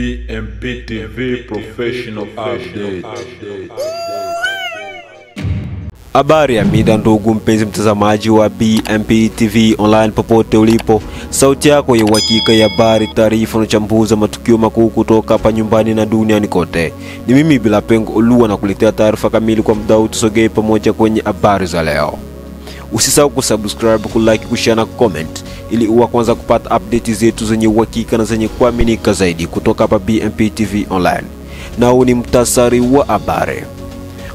BMP TV Professional Update. Habari ya mida ndugu mpenzi mtazamaji wa BMP TV online popote ulipo. Sauti yako ya uhakika ya habari, taarifa na uchambuzi wa matukio makuu kutoka hapa nyumbani na duniani kote. Ni mimi Bila Pengo Olua na kuletea taarifa kamili kwa muda huu. Tusogee pamoja kwenye habari za leo. Usisahau kusubscribe, kulike, kushare na comment ili uwe kwanza kupata update zetu zenye uhakika na zenye kuaminika zaidi kutoka hapa BMP TV online. Na huu ni mtasari wa habari.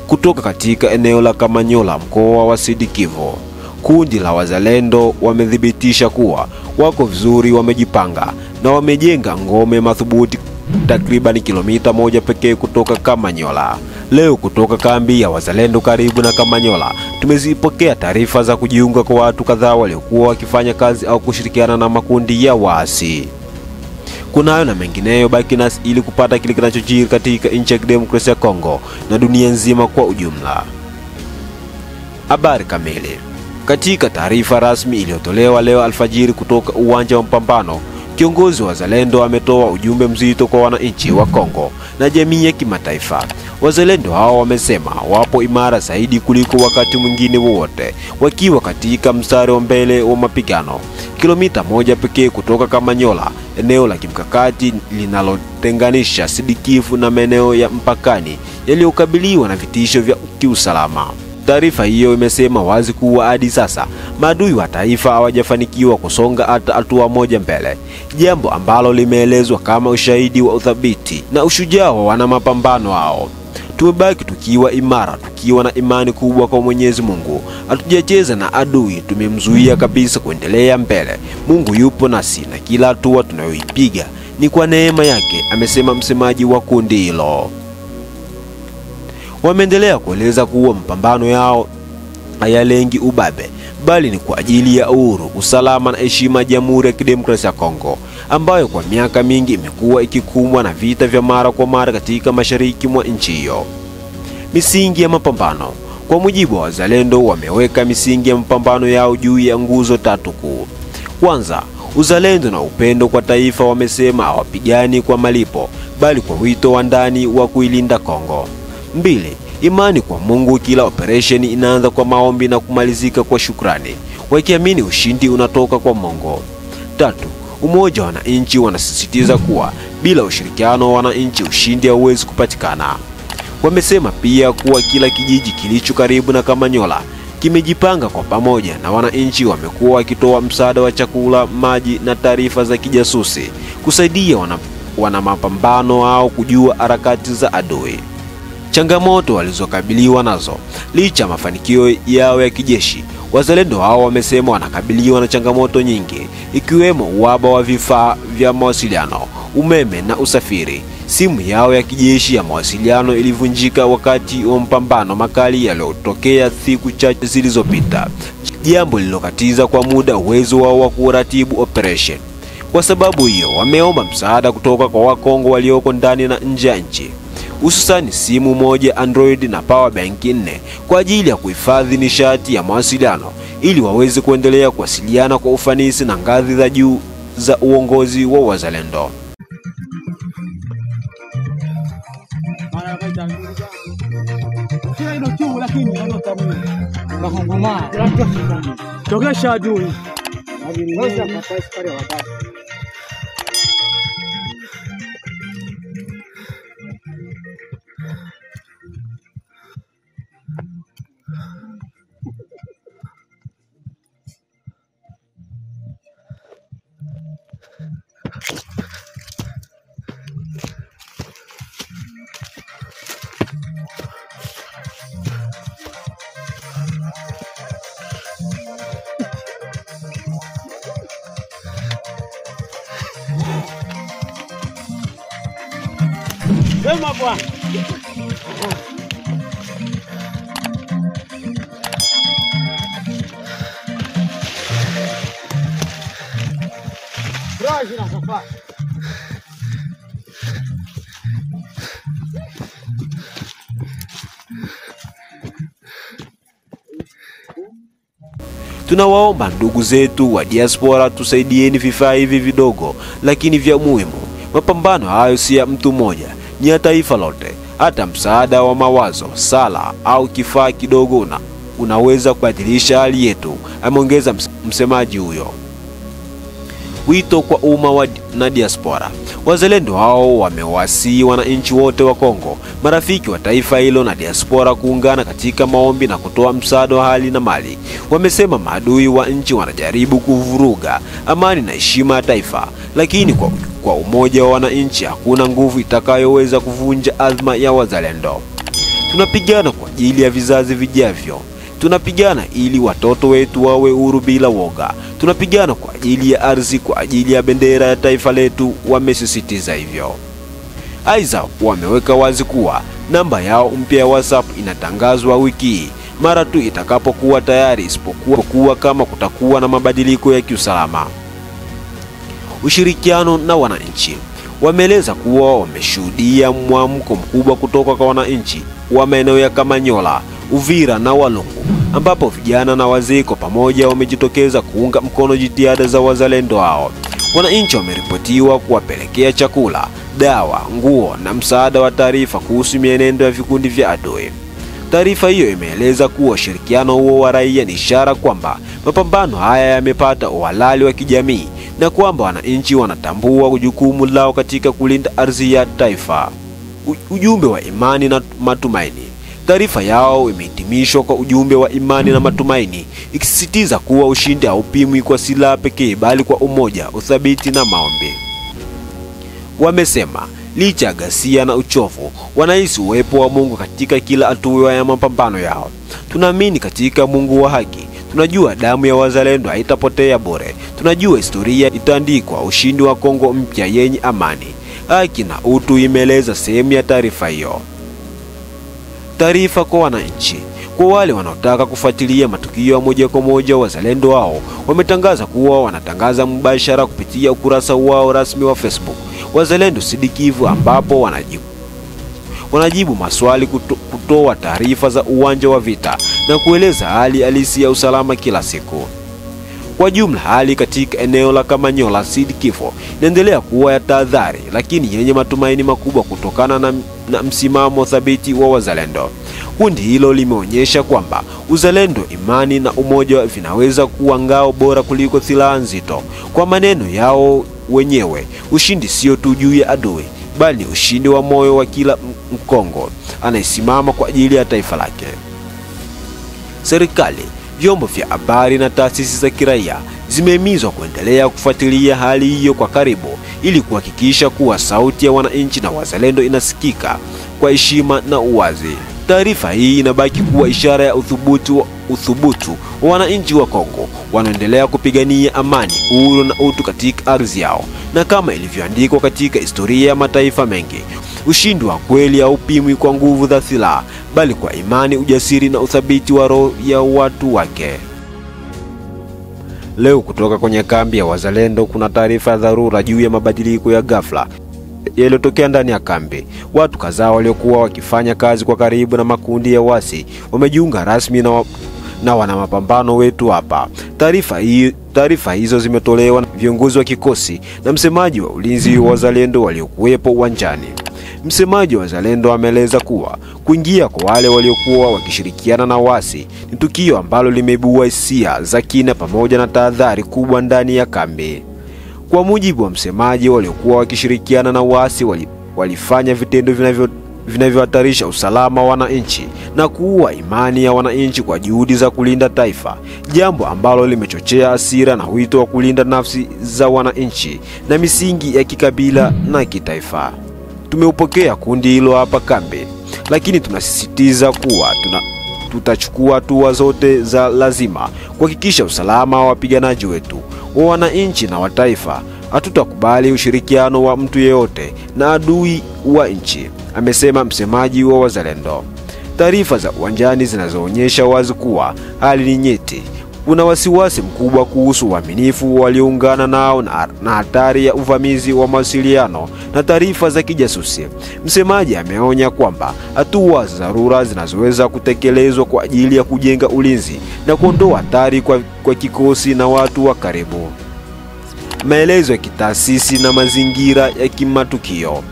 Kutoka katika eneo la Kamanyola, mkoa wa Sud Kivu, kundi la wazalendo wamedhibitisha kuwa wako vizuri, wamejipanga na wamejenga ngome madhubuti takriban kilomita 1 pekee kutoka Kamanyola. Leo kutoka kambi ya wazalendo karibu na Kamanyola, tumezipokea taarifa za kujiunga kwa watu kadhaa waliokuwa wakifanya kazi au kushirikiana na makundi ya waasi. Kunayo na mengineyo, baki nasi ili kupata kile kinachojiri katika nchi ya Demokrasia ya Kongo na dunia nzima kwa ujumla. Habari kamili. Katika taarifa rasmi iliyotolewa leo alfajiri kutoka uwanja wa mapambano, kiongozi wa wazalendo ametoa ujumbe mzito kwa wananchi wa Kongo na jamii ya kimataifa. Wazalendo hao wamesema wapo imara zaidi kuliko wakati mwingine wowote, wakiwa katika mstari wa mbele wa mapigano. Kilomita 1 pekee kutoka Kamanyola, eneo la kimkakati linalotenganisha Sud Kivu na maeneo ya mpakani yaliyokabiliwa na vitisho vya kiusalama. Taarifa hiyo imesema wazi kuwa hadi sasa maadui wa taifa hawajafanikiwa kusonga hata hatua moja mbele, jambo ambalo limeelezwa kama ushahidi wa uthabiti na ushujaa wa wana mapambano hao. Tumebaki tukiwa imara, tukiwa na imani kubwa kwa Mwenyezi Mungu. Hatujacheza na adui, tumemzuia kabisa kuendelea mbele. Mungu yupo nasi na kila hatua tunayoipiga ni kwa neema yake, amesema msemaji wa kundi hilo. Wameendelea kueleza kuwa mapambano yao hayalengi ubabe, bali ni kwa ajili ya uhuru, usalama na heshima ya Jamhuri ya Kidemokrasia ya Kongo, ambayo kwa miaka mingi imekuwa ikikumbwa na vita vya mara kwa mara katika mashariki mwa nchi hiyo. Misingi ya mapambano. Kwa mujibu wa wazalendo, wameweka misingi ya mapambano yao juu ya nguzo 3 kuu. Kwanza, uzalendo na upendo kwa taifa. Wamesema hawapigani kwa malipo, bali kwa wito wa ndani wa kuilinda Kongo. 2, imani kwa Mungu. Kila operation inaanza kwa maombi na kumalizika kwa shukrani, wakiamini ushindi unatoka kwa Mungu. 3, umoja wa wananchi. Wanasisitiza kuwa bila ushirikiano wa wananchi ushindi hauwezi kupatikana. Wamesema pia kuwa kila kijiji kilicho karibu na Kamanyola kimejipanga kwa pamoja, na wananchi wamekuwa wakitoa msaada wa chakula, maji na taarifa za kijasusi kusaidia wana mapambano hao kujua harakati za adui. Changamoto walizokabiliwa nazo. Licha mafanikio yao ya kijeshi, wazalendo hao wamesema wanakabiliwa na changamoto nyingi, ikiwemo uhaba wa vifaa vya mawasiliano, umeme na usafiri. Simu yao ya kijeshi ya mawasiliano ilivunjika wakati wa mapambano makali yaliyotokea siku chache zilizopita, jambo lililokatiza kwa muda uwezo wao wa kuratibu operation. Kwa sababu hiyo, wameomba msaada kutoka kwa Wakongo walioko ndani na nje ya nchi, hususani simu 1 Android na power bank 4 kwa ajili ya kuhifadhi nishati ya mawasiliano ili waweze kuendelea kuwasiliana kwa ufanisi na ngazi za juu za uongozi wa wazalendo. Sema bwana. Braji na safari. Tunawaomba ndugu zetu wa diaspora tusaidieni vifaa hivi vidogo lakini vya muhimu Mapambano hayo si ya mtu mmoja, ni ya taifa lote. Hata msaada wa mawazo, sala au kifaa kidogo unaweza kubadilisha hali yetu, ameongeza msemaji huyo. Wito kwa umma na diaspora. Wazalendo hao wamewasihi wananchi wote wa Kongo, marafiki wa taifa hilo na diaspora kuungana katika maombi na kutoa msaada wa hali na mali. Wamesema maadui wa nchi wanajaribu kuvuruga amani na heshima ya taifa, lakini kwa umoja wa wananchi hakuna nguvu itakayoweza kuvunja azma ya wazalendo. Tunapigana kwa ajili ya vizazi vijavyo. Tunapigana ili watoto wetu wawe huru bila woga. Tunapigana kwa ajili ya ardhi, kwa ajili ya bendera ya taifa letu, wamesisitiza hivyo. Aidha, wameweka wazi kuwa namba yao mpya ya WhatsApp inatangazwa wiki hii mara tu itakapokuwa tayari, isipokuwa kama kutakuwa na mabadiliko ya kiusalama. Ushirikiano na wananchi. Wameeleza kuwa wameshuhudia mwamko mkubwa kutoka kwa wananchi wa maeneo ya Kamanyola, Uvira na Walungu, ambapo vijana na wazee kwa pamoja wamejitokeza kuunga mkono jitihada za wazalendo hao. Wananchi wameripotiwa kuwapelekea chakula, dawa, nguo na msaada wa taarifa kuhusu mienendo ya vikundi vya adui. Taarifa hiyo imeeleza kuwa ushirikiano huo wa raia ni ishara kwamba mapambano haya yamepata uhalali wa kijamii na kwamba wananchi wanatambua jukumu lao katika kulinda ardhi ya taifa. Ujumbe wa imani na matumaini. Taarifa yao imehitimishwa kwa ujumbe wa imani na matumaini, ikisisitiza kuwa ushindi haupimwi kwa silaha pekee bali kwa umoja, uthabiti na maombi. Wamesema licha ya ghasia na uchovu, wanahisi uwepo wa Mungu katika kila hatua ya mapambano yao. Tunaamini katika Mungu wa haki. Tunajua damu ya wazalendo haitapotea bure. Tunajua historia itaandikwa, ushindi wa Kongo mpya yenye amani, haki na utu, imeeleza sehemu ya taarifa hiyo. Taarifa kwa wananchi. Kwa wale wanaotaka kufuatilia matukio ya moja kwa moja, wazalendo wao wametangaza kuwa wanatangaza mbashara kupitia ukurasa wao rasmi wa Facebook, Wazalendo Sidikivu, ambapo wanajibu maswali, kutoa taarifa za uwanja wa vita na kueleza hali halisi ya usalama kila siku. Kwa jumla, hali katika eneo la Kamanyola Sidikivu inaendelea kuwa ya tahadhari, lakini yenye matumaini makubwa kutokana na msimamo thabiti wa wazalendo. Kundi hilo limeonyesha kwamba uzalendo, imani na umoja vinaweza kuwa ngao bora kuliko silaha nzito. Kwa maneno yao wenyewe, ushindi sio tu juu ya adui, bali ushindi wa moyo wa kila Mkongo anayesimama kwa ajili ya taifa lake. Serikali, vyombo vya habari na taasisi za kiraia zimehimizwa kuendelea kufuatilia hali hiyo kwa karibu ili kuhakikisha kuwa sauti ya wananchi na wazalendo inasikika kwa heshima na uwazi. Taarifa hii inabaki kuwa ishara ya uthubutu wa wananchi wa Kongo wanaendelea kupigania amani, uhuru na utu katika ardhi yao. Na kama ilivyoandikwa katika historia ya mataifa mengi, ushindi wa kweli haupimwi kwa nguvu za silaha, bali kwa imani, ujasiri na uthabiti wa roho ya watu wake. Leo kutoka kwenye kambi ya wazalendo kuna taarifa ya dharura juu ya mabadiliko ya ghafla yaliyotokea ndani ya kambi. Watu kadhaa waliokuwa wakifanya kazi kwa karibu na makundi ya wasi wamejiunga rasmi na wana mapambano wetu hapa. Taarifa hizo zimetolewa na viongozi wa kikosi na msemaji wa ulinzi wa wazalendo waliokuwepo uwanjani. Msemaji wa wazalendo ameeleza kuwa kuingia kwa wale waliokuwa wakishirikiana na wasi ni tukio ambalo limeibua hisia za kina pamoja na tahadhari kubwa ndani ya kambi. Kwa mujibu wa msemaji, waliokuwa wakishirikiana na wasi walifanya vitendo vinavyohatarisha usalama wa wananchi na kuua imani ya wananchi kwa juhudi za kulinda taifa, jambo ambalo limechochea hasira na wito wa kulinda nafsi za wananchi na misingi ya kikabila na kitaifa. Tumeupokea kundi hilo hapa kambi, lakini tunasisitiza kuwa tutachukua hatua zote za lazima kuhakikisha usalama wa wapiganaji wetu, wa wananchi na wa taifa. Hatutakubali ushirikiano wa mtu yeyote na adui wa nchi, amesema msemaji wa wazalendo. Taarifa za uwanjani zinazoonyesha wazi kuwa hali ni nyeti. Kuna wasiwasi mkubwa kuhusu uaminifu walioungana nao na hatari ya uvamizi wa mawasiliano na taarifa za kijasusi. Msemaji ameonya kwamba hatua za dharura zinazoweza kutekelezwa kwa ajili ya kujenga ulinzi na kuondoa hatari kwa kikosi na watu wa karibu. Maelezo ya kitaasisi na mazingira ya kimatukio.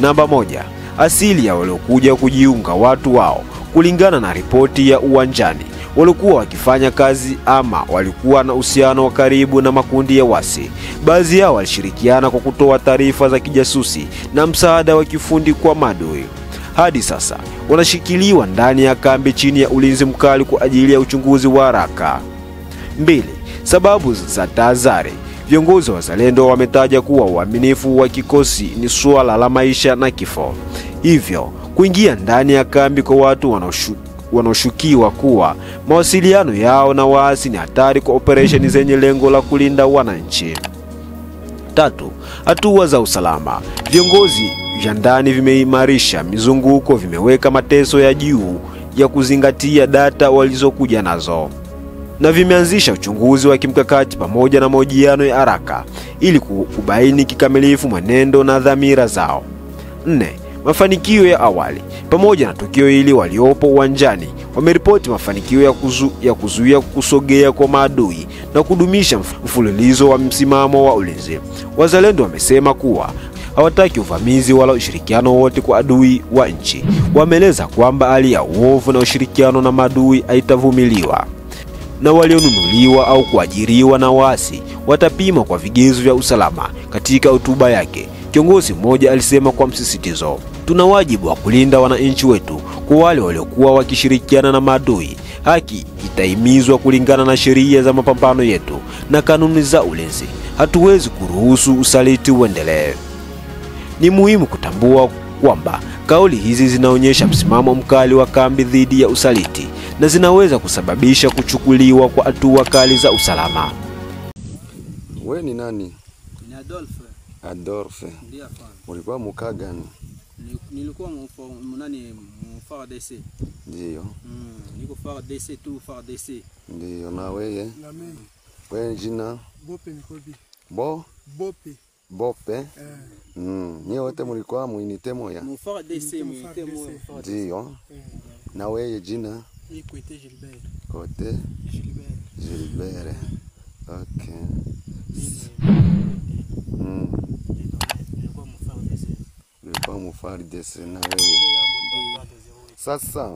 Namba 1. Asili ya waliokuja kujiunga watu wao. Kulingana na ripoti ya uwanjani, walikuwa wakifanya kazi ama walikuwa na uhusiano wa karibu na makundi ya wasi. Baadhi yao walishirikiana kwa kutoa taarifa za kijasusi na msaada wa kifundi kwa maadui. Hadi sasa wanashikiliwa ndani ya kambi chini ya ulinzi mkali kwa ajili ya uchunguzi wa haraka. 2. Sababu za tahadhari. Viongozi wa wazalendo wametaja kuwa uaminifu wa kikosi ni suala la maisha na kifo. Hivyo, kuingia ndani ya kambi kwa watu wanaoshukiwa kuwa mawasiliano yao na waasi ni hatari kwa operesheni zenye lengo la kulinda wananchi. 3. Hatua za usalama. Viongozi vya ndani vimeimarisha mizunguko, vimeweka mateso ya juu ya kuzingatia data walizokuja nazo, na vimeanzisha uchunguzi wa kimkakati pamoja na mahojiano ya haraka ili kubaini kikamilifu mwenendo na dhamira zao. 4. Mafanikio ya awali. Pamoja na tukio hili, waliopo uwanjani wameripoti mafanikio ya kuzuia kusogea kwa maadui na kudumisha mfululizo wa msimamo wa ulinzi. Wazalendo wamesema kuwa hawataki uvamizi wala ushirikiano wote kwa adui wa nchi. Wameeleza kwamba hali ya uovu na ushirikiano na maadui haitavumiliwa, na walionunuliwa au kuajiriwa na waasi watapima kwa vigezo vya usalama. Katika hotuba yake, kiongozi mmoja alisema kwa msisitizo, "Tuna wajibu wa kulinda wananchi wetu. Kwa wale waliokuwa wakishirikiana na maadui, haki itahimizwa kulingana na sheria za mapambano yetu na kanuni za ulinzi. Hatuwezi kuruhusu usaliti uendelee." Ni muhimu kutambua kwamba kauli hizi zinaonyesha msimamo mkali wa kambi dhidi ya usaliti na zinaweza kusababisha kuchukuliwa kwa hatua kali za usalama. Wewe ni nani? Ni Adolphe. Adolphe. Ndio hapana. Ulikuwa mkaa gani? Nilikuwa FARDC. Ndio. Niko FARDC tu, FARDC. Ndio. Na wewe? Wewe jina? Bope Nikobi. Bope. Bope. Ni wote mlikuwa muinite moya? Mu FARDC, muinite moya. Ndio. Na wewe jina? Côté Gilbert. Côté Gilbert. Okay. Ulikuwa mu FARDC na wewe. Sasa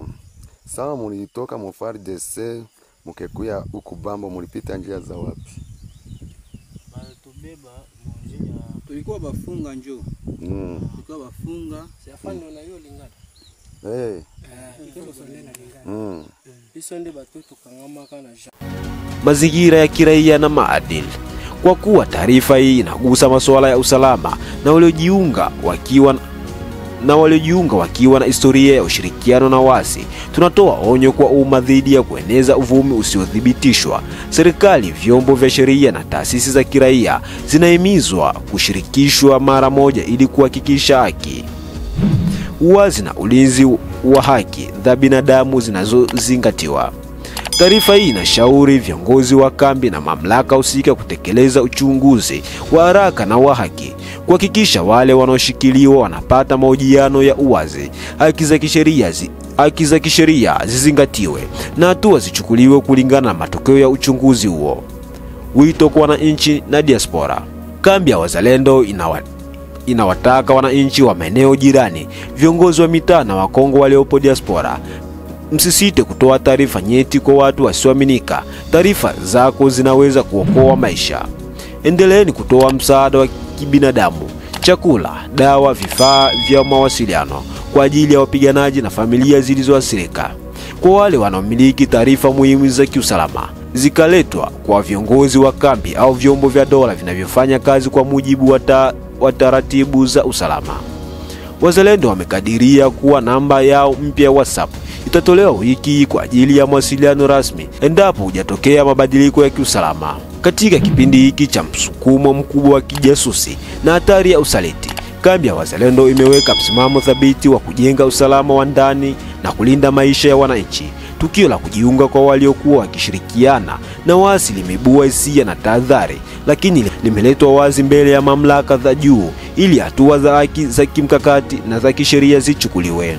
sawa, mulitoka mu FARDC mukekuya ukubamba, mulipita njia za wapi? Tubeba mwenjia. Tulikuwa bafunga njoo. Tulikuwa bafunga. Siafanya na hiyo lingana. Iko sonena lingana. Hizo ndio batoto kangama kana. Mazingira ya kiraia na maadili. Kwa kuwa taarifa hii inagusa masuala ya usalama na waliojiunga wakiwa na historia ya ushirikiano na wasi, tunatoa onyo kwa umma dhidi ya kueneza uvumi usiothibitishwa. Serikali, vyombo vya sheria na taasisi za kiraia zinahimizwa kushirikishwa mara moja ili kuhakikisha haki, uwazi na ulinzi wa haki za binadamu zinazozingatiwa. Taarifa hii inashauri viongozi wa kambi na mamlaka husika kutekeleza uchunguzi wa haraka na wa haki, kuhakikisha wale wanaoshikiliwa wanapata mahojiano ya uwazi, haki za kisheria zizingatiwe na hatua zichukuliwe kulingana na matokeo ya uchunguzi huo. Wito kwa wananchi na diaspora. Kambi ya wazalendo inawataka wananchi wa maeneo jirani, viongozi wa mitaa na Wakongo waliopo diaspora, msisite kutoa taarifa nyeti kwa watu wasioaminika. Taarifa zako zinaweza kuokoa maisha. Endeleeni kutoa msaada wa kibinadamu, chakula, dawa, vifaa vya mawasiliano kwa ajili ya wapiganaji na familia zilizoathirika. Kwa wale wanaomiliki taarifa muhimu za kiusalama, zikaletwa kwa viongozi wa kambi au vyombo vya dola vinavyofanya kazi kwa mujibu wa taratibu za usalama. Wazalendo wamekadiria kuwa namba yao mpya WhatsApp itatolewa wiki kwa ajili ya mawasiliano rasmi endapo hujatokea mabadiliko ya kiusalama. Katika kipindi hiki cha msukumo mkubwa wa kijasusi na hatari ya usaliti, kambi ya wazalendo imeweka msimamo thabiti wa kujenga usalama wa ndani na kulinda maisha ya wananchi. Tukio la kujiunga kwa waliokuwa wakishirikiana na waasi limeibua hisia na tahadhari, lakini limeletwa wazi mbele ya mamlaka za juu ili hatua za haki za kimkakati na za kisheria zichukuliwe.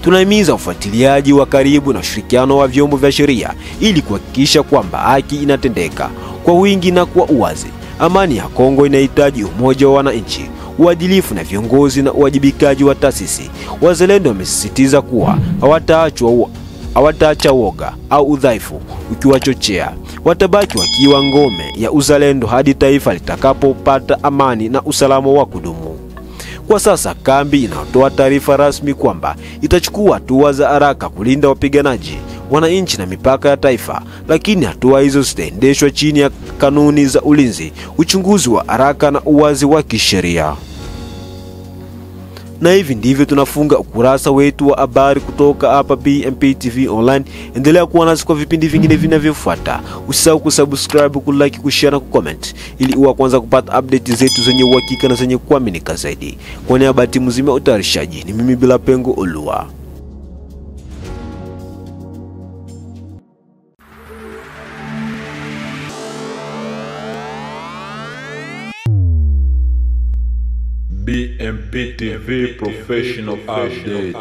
Tunahimiza ufuatiliaji wa karibu na ushirikiano wa vyombo vya sheria ili kuhakikisha kwamba haki inatendeka kwa wingi na kwa uwazi. Amani ya Kongo inahitaji umoja wa wananchi, uadilifu na viongozi na uwajibikaji wa taasisi. Wazalendo wamesisitiza kuwa hawataacha woga au udhaifu ukiwachochea. Watabaki wakiwa ngome ya uzalendo hadi taifa litakapopata amani na usalama wa kudumu. Kwa sasa kambi inatoa taarifa rasmi kwamba itachukua hatua za haraka kulinda wapiganaji, wananchi na mipaka ya taifa, lakini hatua hizo zitaendeshwa chini ya kanuni za ulinzi, uchunguzi wa haraka na uwazi wa kisheria. Na hivi ndivyo tunafunga ukurasa wetu wa habari kutoka hapa BMP TV Online. Endelea kuwa nasi kwa vipindi vingine vinavyofuata. Usisahau kusubscribe, kulike, kushare na kucomment ili uwe kwanza kupata update zetu zenye uhakika na zenye kuaminika zaidi. Kwa niaba ya timu nzima utayarishaji, ni mimi Bila Pengo Olua. BMP TV Professional Update.